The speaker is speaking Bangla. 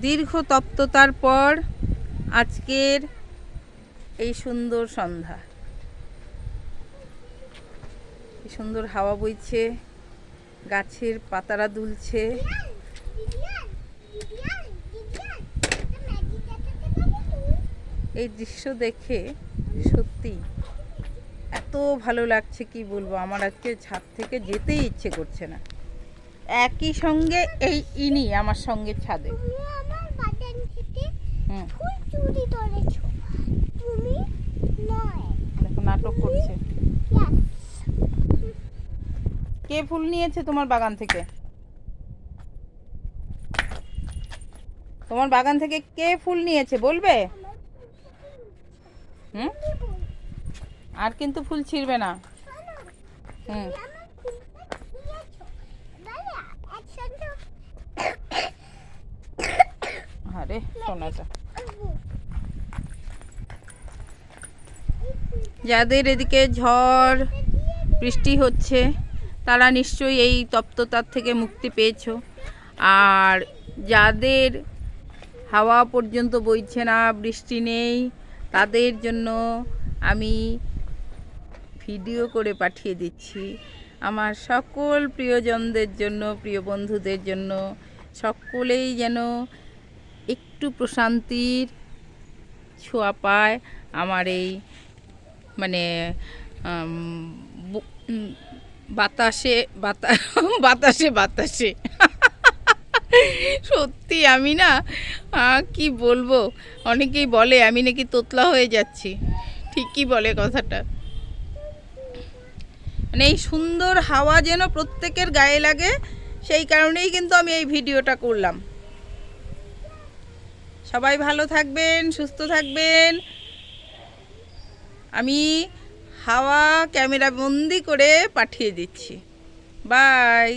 দীর্ঘ তপ্ততার পর আজকের এই সুন্দর সন্ধ্যা, কি সুন্দর হাওয়া বইছে, গাছের পাতারা দুলছে। এই দৃশ্য দেখে সত্যি এত ভালো লাগছে, কি বলবো। আমার আজকে ছাদ থেকে যেতেই ইচ্ছে করছে না। একই সঙ্গে এই ইনি আমার সঙ্গে ছাদে। দেখো নাটক করছে। কে ফুল নিয়েছে তোমার বাগান থেকে? তোমার বাগান থেকে কে ফুল নিয়েছে বলবে? হুম, আর কিন্তু ফুল ছিঁড়বে না। হুম, আরে সোনাটা। যাদের এদিকে ঝড় বৃষ্টি হচ্ছে তারা নিশ্চয়ই এই তপ্ততার থেকে মুক্তি পেয়েছো। আর যাদের হাওয়া পর্যন্ত বইছে না, বৃষ্টি নেই, তাদের জন্য আমি ভিডিও করে পাঠিয়ে দিচ্ছি। আমার সকল প্রিয়জনদের জন্য, প্রিয় বন্ধুদের জন্য, সকলেই যেন একটু প্রশান্তির ছোঁয়া পায় আমার এই মানে বাতাসে বাতাসে বাতাসে। সত্যি আমি না কি বলবো, অনেকেই বলে আমি নাকি তোতলা হয়ে যাচ্ছি। ঠিকই বলে কথাটা। মানে এই সুন্দর হাওয়া যেন প্রত্যেকের গায়ে লাগে, সেই কারণেই কিন্তু আমি এই ভিডিওটা করলাম। সবাই ভালো থাকবেন, সুস্থ থাকবেন। আমি হাওয়া ক্যামেরা বন্দি করে পাঠিয়ে দিচ্ছি। বাই।